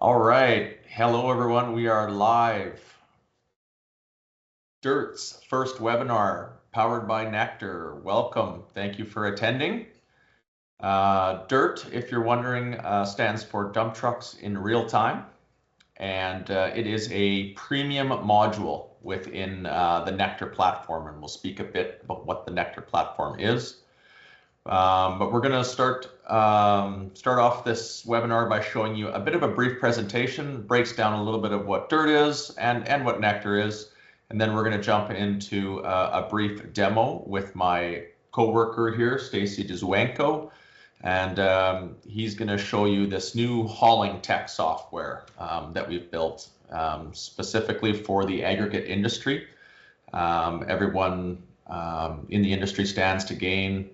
All right. Hello, everyone. We are live. DIRT's first webinar powered by Nektar. Welcome. Thank you for attending. DIRT, if you're wondering, stands for Dump Trucks in Real Time. And it is a premium module within the Nektar platform. And we'll speak a bit about what the Nektar platform is. But we're going to start off this webinar by showing you a bit of a brief presentation, breaks down a little bit of what DIRT is and what Nektar is, and then we're going to jump into a brief demo with my coworker here, Stacy Dzwanko, and he's going to show you this new hauling tech software that we've built specifically for the aggregate industry. Everyone in the industry stands to gain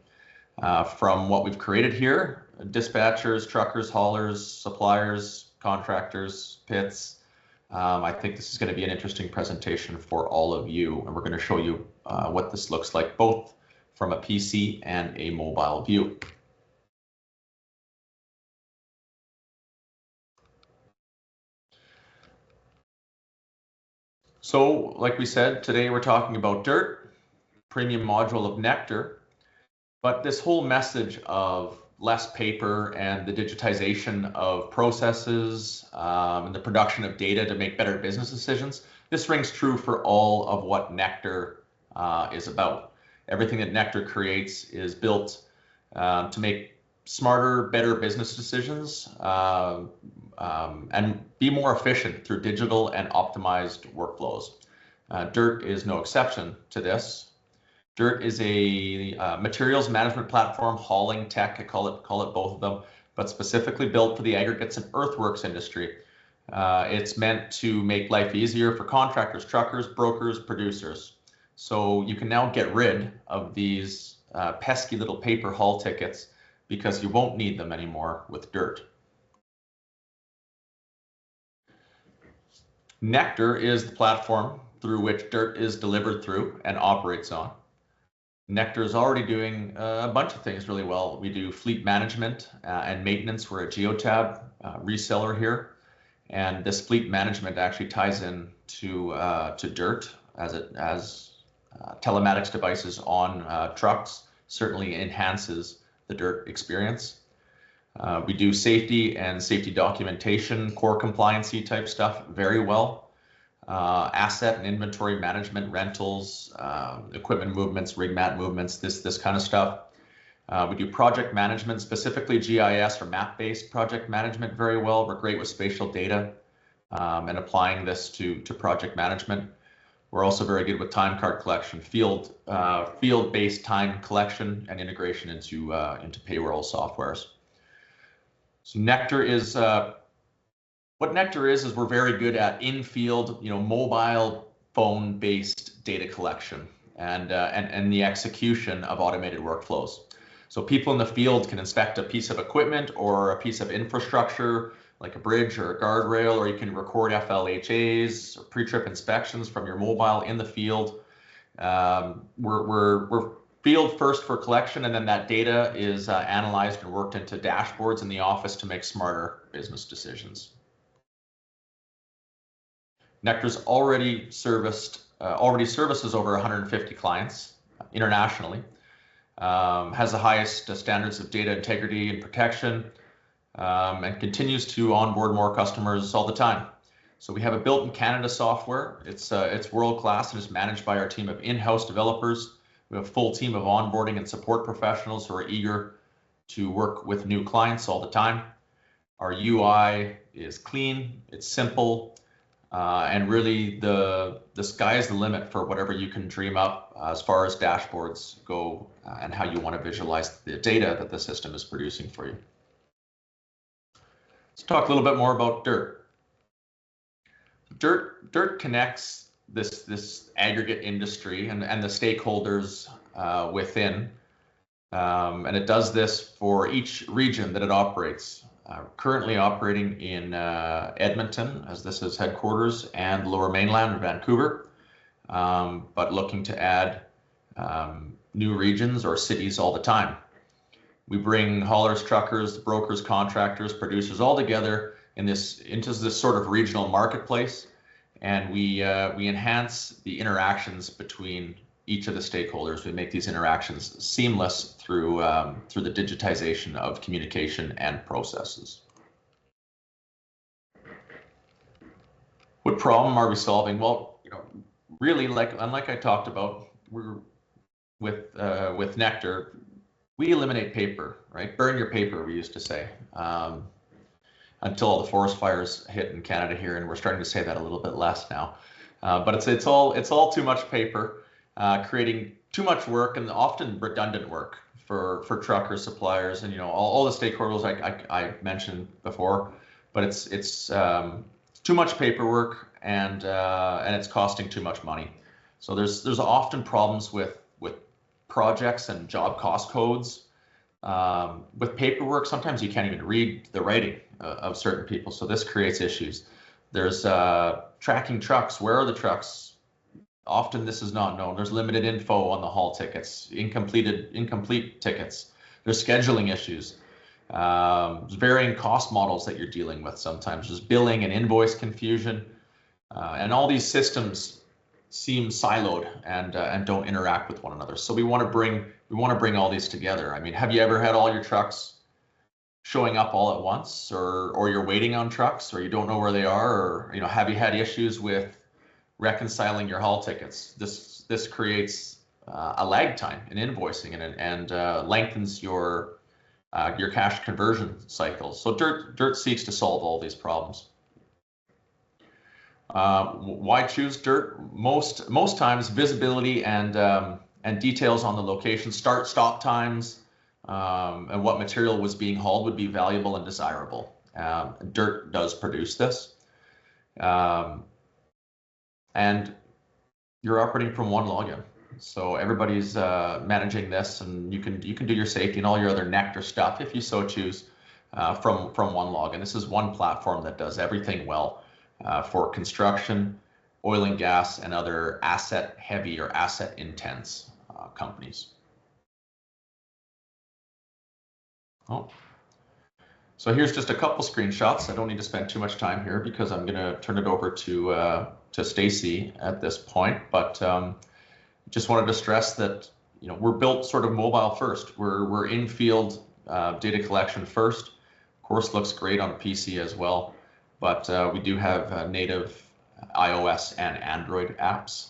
from what we've created here: dispatchers, truckers, haulers, suppliers, contractors, pits. I think this is going to be an interesting presentation for all of you, and we're going to show you what this looks like both from a PC and a mobile view. So, like we said, today we're talking about DIRT, premium module of Nektar. But this whole message of less paper and the digitization of processes and the production of data to make better business decisions, this rings true for all of what Nektar is about. Everything that Nektar creates is built to make smarter, better business decisions and be more efficient through digital and optimized workflows. DIRT is no exception to this. DIRT is a materials management platform, hauling tech, I call it both of them, but specifically built for the aggregates and earthworks industry. It's meant to make life easier for contractors, truckers, brokers, producers. So you can now get rid of these pesky little paper haul tickets because you won't need them anymore with DIRT. Nektar is the platform through which DIRT is delivered through and operates on. Nektar is already doing a bunch of things really well. We do fleet management and maintenance. We're a Geotab reseller here, and this fleet management actually ties in to DIRT as telematics devices on trucks. Certainly enhances the DIRT experience. We do safety and safety documentation, core compliancy type stuff very well. Asset and inventory management, rentals, equipment movements, rig mat movements, this kind of stuff. We do project management, specifically GIS or map-based project management very well. We're great with spatial data and applying this to project management. We're also very good with time card collection, field-based time collection and integration into payroll softwares. So Nektar is what Nektar is we're very good at in-field, mobile phone-based data collection and the execution of automated workflows. So people in the field can inspect a piece of equipment or a piece of infrastructure like a bridge or a guardrail, or you can record FLHAs or pre-trip inspections from your mobile in the field. We're field first for collection, and then that data is analyzed and worked into dashboards in the office to make smarter business decisions. Nektar's already services over 150 clients internationally, has the highest standards of data integrity and protection, and continues to onboard more customers all the time. So we have a built in Canada software. It's world class and is managed by our team of in-house developers. We have a full team of onboarding and support professionals who are eager to work with new clients all the time. Our UI is clean, it's simple, and really the sky is the limit for whatever you can dream up as far as dashboards go and how you want to visualize the data that the system is producing for you. Let's talk a little bit more about DIRT. DIRT connects this aggregate industry and the stakeholders within, and it does this for each region that it operates. Currently operating in Edmonton, as this is headquarters, and Lower Mainland in Vancouver, but looking to add new regions or cities all the time. We bring haulers, truckers, brokers, contractors, producers all together into this sort of regional marketplace, and we enhance the interactions between each of the stakeholders. We make these interactions seamless through the digitization of communication and processes. What problem are we solving? Well, really, like I talked about, we're with Nektar, we eliminate paper, right? Burn your paper, we used to say, until all the forest fires hit in Canada here, and we're starting to say that a little bit less now. But it's all too much paper, creating too much work and often redundant work for truckers, suppliers, and all the stakeholders I mentioned before. But it's too much paperwork, and it's costing too much money. So there's often problems with projects and job cost codes. With paperwork, sometimes you can't even read the writing of certain people, so this creates issues. There's tracking trucks. Where are the trucks? Often this is not known. There's limited info on the haul tickets, incomplete tickets. There's scheduling issues. There's varying cost models that you're dealing with sometimes. There's billing and invoice confusion, and all these systems seem siloed and don't interact with one another. So we want to bring all these together. I mean, have you ever had all your trucks showing up all at once, or you're waiting on trucks, or you don't know where they are, or have you had issues with reconciling your haul tickets? This creates a lag time in invoicing and lengthens your cash conversion cycles. So Dirt seeks to solve all these problems. Why choose Dirt? Most times, visibility and details on the location, stop times, and what material was being hauled would be valuable and desirable. Dirt does produce this, and you're operating from one login, so everybody's managing this, and you can do your safety and all your other Nektar stuff if you so choose from one login. This is one platform that does everything well. For construction, oil and gas, and other asset-heavy or asset-intense companies. Oh, so here's just a couple screenshots. I don't need to spend too much time here because I'm going to turn it over to Stacy at this point. But just wanted to stress that we're built sort of mobile first. We're in-field data collection first. Of course, looks great on a PC as well. But we do have native iOS and Android apps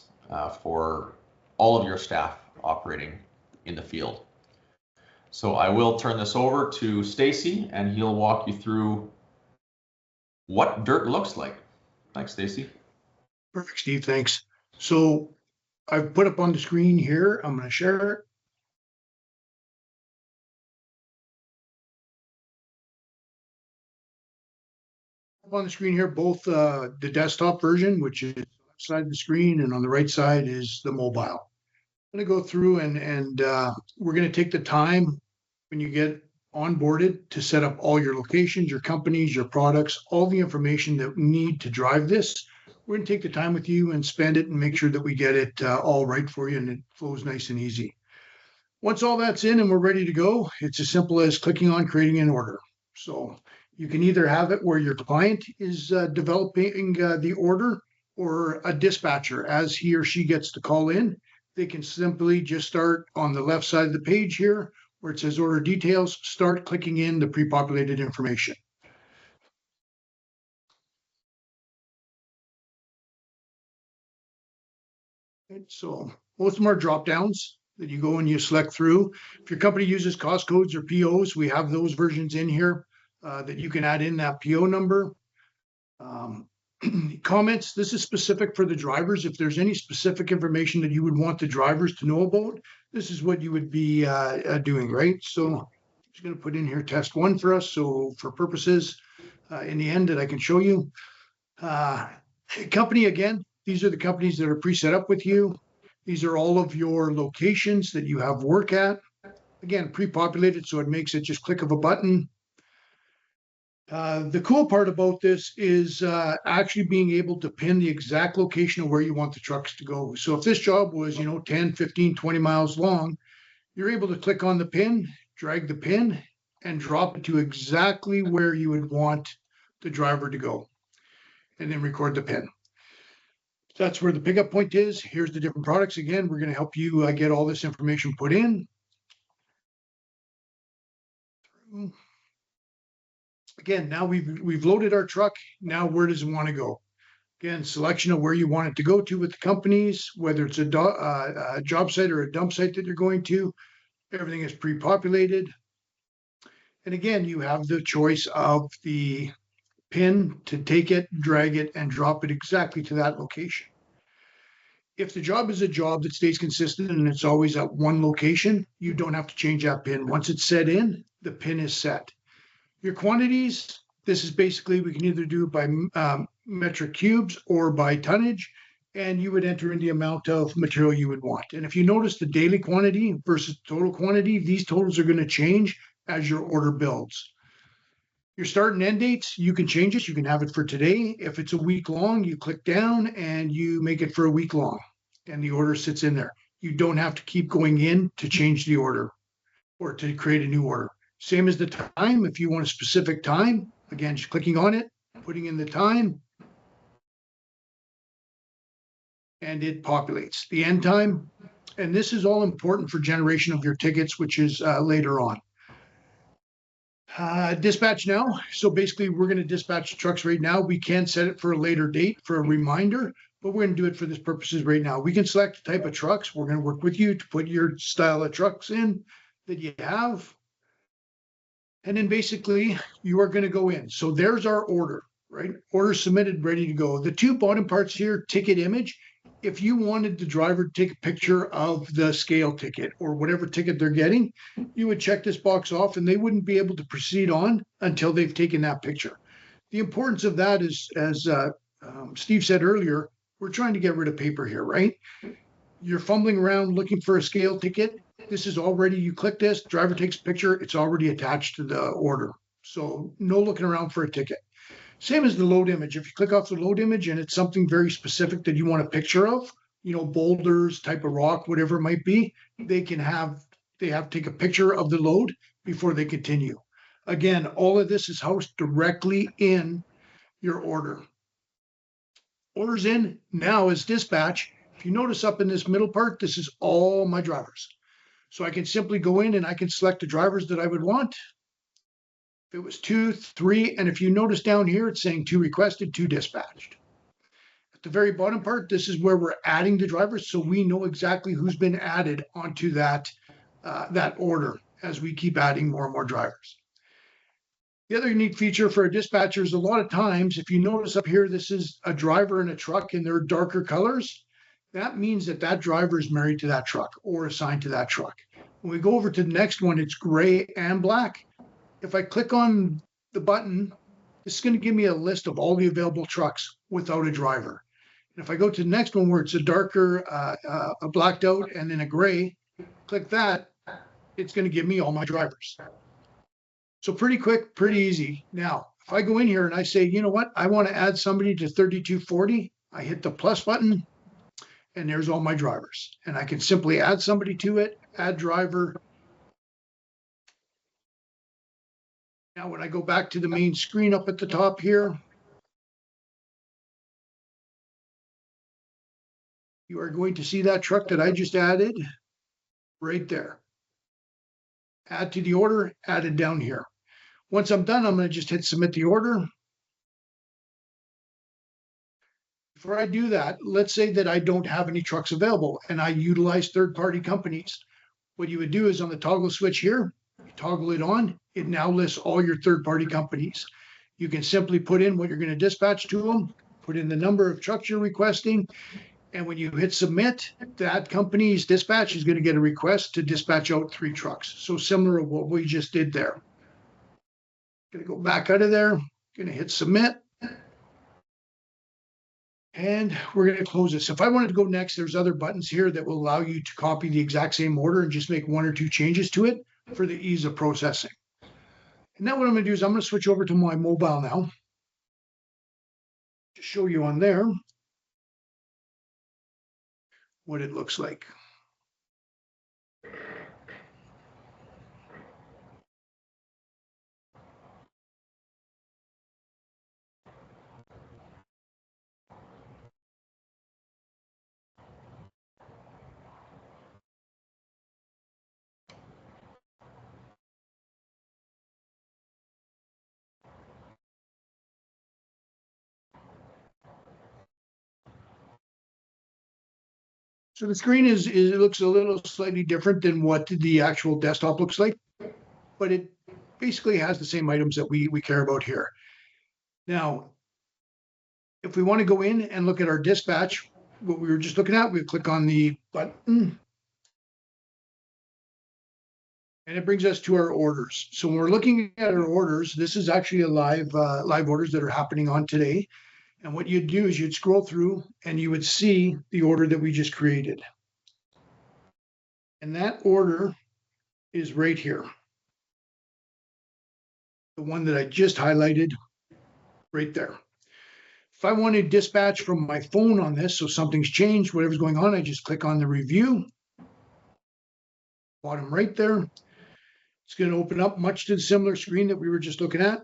for all of your staff operating in the field. So I will turn this over to Stacy, and he'll walk you through what Dirt looks like. Thanks, Stacy. Perfect, Steve. Thanks. So I've put up on the screen here. I'm going to share it. On the screen here, both the desktop version, which is on the left side of the screen, and on the right side is the mobile. I'm going to go through and we're going to take the time when you get onboarded to set up all your locations, your companies, your products, all the information that we need to drive this. We're going to take the time with you and spend it and make sure that we get it all right for you and it flows nice and easy. Once all that's in and we're ready to go, it's as simple as clicking on creating an order. So you can either have it where your client is developing the order, or a dispatcher, as he or she gets the call in, they can simply just start on the left side of the page here where it says order details, start clicking in the pre-populated information. So most of them are drop downs that you go and you select through. If your company uses cost codes or POs, we have those versions in here that you can add in that PO number. Comments, this is specific for the drivers. If there's any specific information that you would want the drivers to know about, this is what you would be doing, right? So I'm just going to put in here test one for us. So for purposes in the end that I can show you. Company, again, these are the companies that are pre-set up with you. These are all of your locations that you have work at. Again, pre-populated, so it makes it just click of a button. The cool part about this is actually being able to pin the exact location of where you want the trucks to go. So if this job was, 10, 15, 20 miles long, you're able to click on the pin, drag the pin, and drop it to exactly where you would want the driver to go, and then record the PIN. That's where the pickup point is. Here's the different products. Again, we're going to help you get all this information put in. Again, now we've loaded our truck. Now where does it want to go? Again, selection of where you want it to go to with the companies, whether it's a job site or a dump site that you're going to. Everything is pre-populated. And again, you have the choice of the pin to take it, drag it, and drop it exactly to that location. If the job is a job that stays consistent and it's always at one location, you don't have to change that pin. Once it's set in, the pin is set. Your quantities, this is basically, we can either do it by metric cubes or by tonnage, and you would enter in the amount of material you would want. And if you notice the daily quantity versus total quantity, these totals are going to change as your order builds. Your start and end dates, you can change it. You can have it for today. If it's a week long, you click down and you make it for a week long, and the order sits in there. You don't have to keep going in to change the order or to create a new order. Same as the time. If you want a specific time, again, just clicking on it, putting in the time, and it populates the end time. And this is all important for generation of your tickets, which is later on. Dispatch now. So basically, we're going to dispatch trucks right now. We can set it for a later date for a reminder, but we're going to do it for this purposes right now. We can select the type of trucks. We're going to work with you to put your style of trucks in that you have. And then basically, you are going to go in. So there's our order, right? Order submitted, ready to go. The two bottom parts here, ticket image. If you wanted the driver to take a picture of the scale ticket or whatever ticket they're getting, you would check this box off and they wouldn't be able to proceed on until they've taken that picture. The importance of that is, as Steve said earlier, we're trying to get rid of paper here, right? You're fumbling around looking for a scale ticket. This is already, you click this, driver takes a picture, it's already attached to the order. So no looking around for a ticket. Same as the load image. If you click off the load image and it's something very specific that you want a picture of, you know, boulders, type of rock, whatever it might be, they have to take a picture of the load before they continue. Again, all of this is housed directly in your order. Orders in now is dispatch. If you notice up in this middle part, this is all my drivers. So I can simply go in and I can select the drivers that I would want. If it was 2, 3, and if you notice down here, it's saying 2 requested, 2 dispatched. At the very bottom part, this is where we're adding the drivers, so we know exactly who's been added onto that order as we keep adding more and more drivers. The other unique feature for a dispatcher is a lot of times, if you notice up here, this is a driver in a truck and they're darker colors. That means that that driver is married to that truck or assigned to that truck. When we go over to the next one, it's gray and black. If I click on the button, it's going to give me a list of all the available trucks without a driver. And if I go to the next one where it's a darker, a blacked out, and then a gray, click that, it's going to give me all my drivers. So pretty quick, pretty easy. Now, if I go in here and I say, you know what, I want to add somebody to 3240, I hit the plus button, and there's all my drivers. And I can simply add somebody to it, add driver. Now, when I go back to the main screen up at the top here, you are going to see that truck that I just added right there. Add to the order, added down here. Once I'm done, I'm going to just hit submit the order. Before I do that, let's say that I don't have any trucks available and I utilize third-party companies. What you would do is on the toggle switch here, you toggle it on, it now lists all your third-party companies. You can simply put in what you're going to dispatch to them, put in the number of trucks you're requesting, and when you hit submit, that company's dispatch is going to get a request to dispatch out 3 trucks. So similar to what we just did there. Going to go back out of there, going to hit submit. And we're going to close this. If I wanted to go next, there's other buttons here that will allow you to copy the exact same order and just make 1 or 2 changes to it for the ease of processing. And now what I'm going to do is I'm going to switch over to my mobile now to show you on there what it looks like. So the screen it looks a little slightly different than what the actual desktop looks like, but it basically has the same items that we care about here. Now, if we want to go in and look at our dispatch, what we were just looking at, we click on the button and it brings us to our orders. So when we're looking at our orders, this is actually a live orders that are happening on today. And what you'd do is you'd scroll through and you would see the order that we just created. And that order is right here. The one that I just highlighted right there. If I want to dispatch from my phone on this, so something's changed, whatever's going on, I just click on the review. Bottom right there. It's going to open up much to the similar screen that we were just looking at.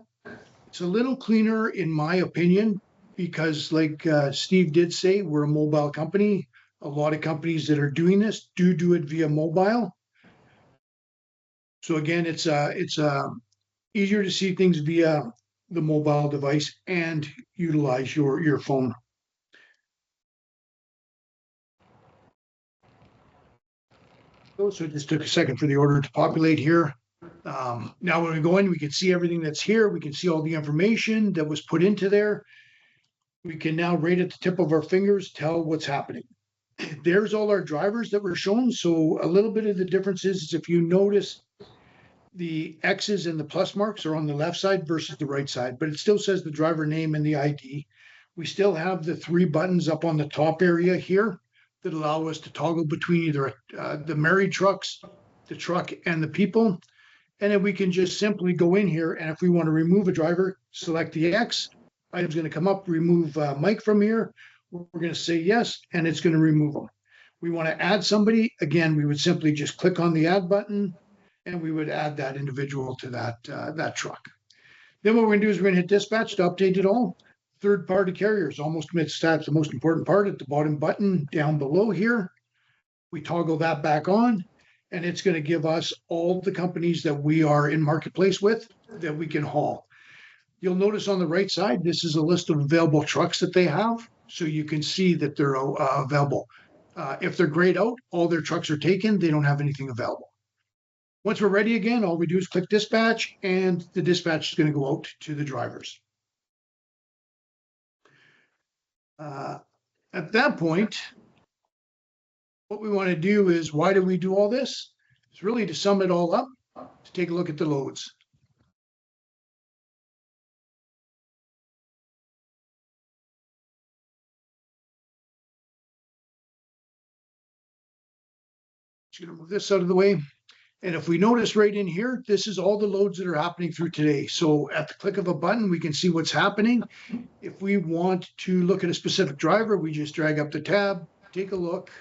It's a little cleaner in my opinion, because like Steve did say, we're a mobile company. A lot of companies that are doing this do it via mobile. So again, it's easier to see things via the mobile device and utilize your phone. So it just took a second for the order to populate here. Now when we go in, we can see everything that's here. We can see all the information that was put into there. We can now, right at the tip of our fingers, tell what's happening. There's all our drivers that were shown. So a little bit of the difference is if you notice the X's and the plus marks are on the left side versus the right side, but it still says the driver name and the ID. We still have the 3 buttons up on the top area here that allow us to toggle between either the married trucks, the truck, and the people. And then we can just simply go in here, and if we want to remove a driver, select the X. Item's going to come up, remove Mike from here. We're going to say yes, and it's going to remove them. We want to add somebody. Again, we would simply just click on the add button, and we would add that individual to that truck. Then what we're going to do is we're going to hit dispatch to update it all. Third-party carriers, almost mid-stats, the most important part at the bottom button down below here. We toggle that back on, and it's going to give us all the companies that we are in marketplace with that we can haul. You'll notice on the right side, this is a list of available trucks that they have, so you can see that they're available. If they're grayed out, all their trucks are taken, they don't have anything available. Once we're ready again, all we do is click dispatch, and the dispatch is going to go out to the drivers. At that point, what we want to do is, why do we do all this? It's really to sum it all up, to take a look at the loads. Just going to move this out of the way. And if we notice right in here, this is all the loads that are happening through today. So at the click of a button, we can see what's happening. If we want to look at a specific driver, we just drag up the tab, take a look.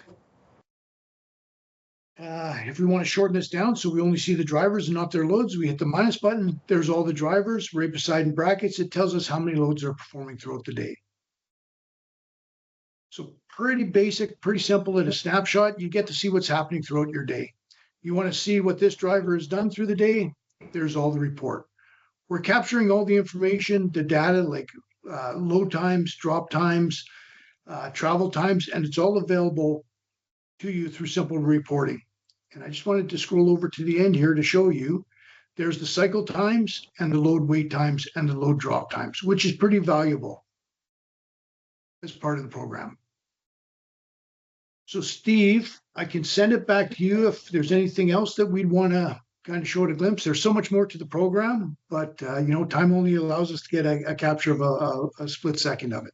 If we want to shorten this down so we only see the drivers and not their loads, we hit the minus button. There's all the drivers right beside in brackets. It tells us how many loads are performing throughout the day. So pretty basic, pretty simple at a snapshot. You get to see what's happening throughout your day. You want to see what this driver has done through the day, there's all the report. We're capturing all the information, the data like load times, drop times, travel times, and it's all available to you through simple reporting. And I just wanted to scroll over to the end here to show you there's the cycle times and the load wait times and the load drop times, which is pretty valuable as part of the program. So Steve, I can send it back to you if there's anything else that we'd want to kind of show it a glimpse. There's so much more to the program, but time only allows us to get a capture of a split second of it.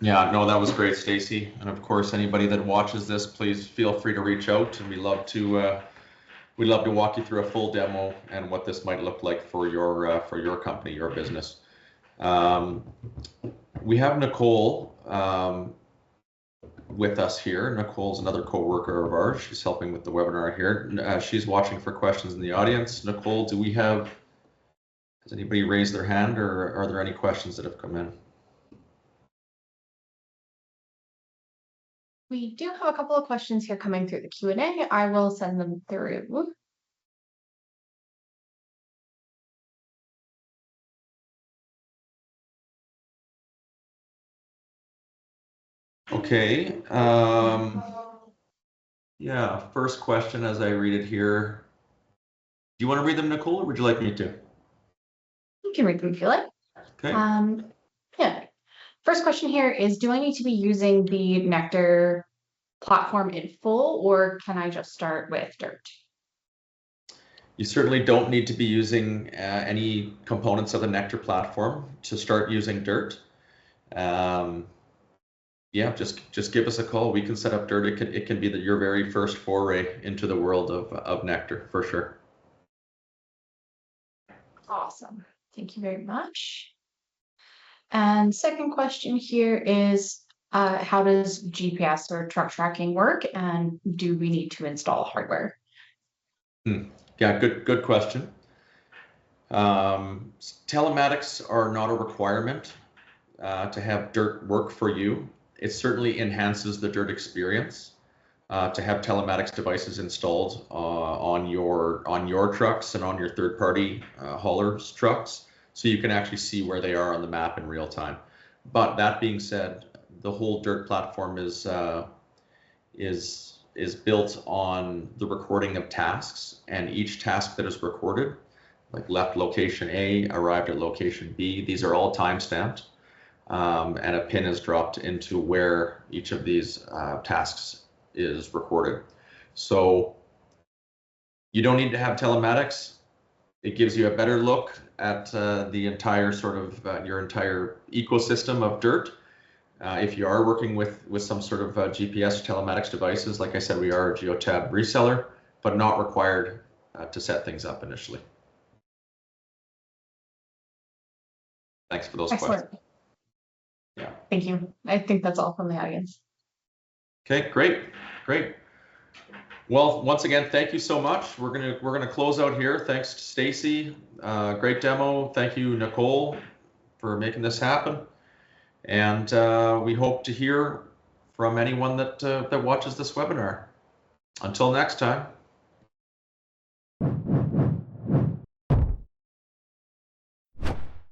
Yeah, no, that was great, Stacy. And of course, anybody that watches this, please feel free to reach out, and we'd love to walk you through a full demo and what this might look like for your company, your business. We have Nicole with us here. Nicole's another co-worker of ours. She's helping with the webinar here. She's watching for questions in the audience. Nicole, has anybody raised their hand, or are there any questions that have come in? We do have a couple of questions here coming through the Q&A. I will send them through. Okay. Yeah, first question as I read it here. Do you want to read them, Nicole, or would you like me to? You can read them if you like. Okay. Yeah. First question here is, do I need to be using the Nektar platform in full, or can I just start with Dirt? You certainly don't need to be using any components of the Nektar platform to start using Dirt. Yeah, just give us a call. We can set up Dirt. It can be your very first foray into the world of Nektar for sure. Awesome. Thank you very much. And second question here is, how does GPS or truck tracking work, and do we need to install hardware? Yeah, good question. Telematics are not a requirement to have Dirt work for you. It certainly enhances the Dirt experience to have telematics devices installed on your trucks and on your third-party haulers' trucks, so you can actually see where they are on the map in real time. But that being said, the whole Dirt platform is built on the recording of tasks, and each task that is recorded, like left location A, arrived at location B, these are all time-stamped, and a pin is dropped into where each of these tasks is recorded. So you don't need to have telematics. It gives you a better look at the entire sort of your entire ecosystem of Dirt. If you are working with some sort of GPS telematics devices, like I said, we are a Geotab reseller, but not required to set things up initially. Thanks for those Excellent. questions. Yeah. Thank you. I think that's all from the audience. Okay, great. Well, once again, thank you so much. We're gonna close out here. Thanks to Stacy. Great demo. Thank you, Nicole, for making this happen. And we hope to hear from anyone that watches this webinar. Until next time.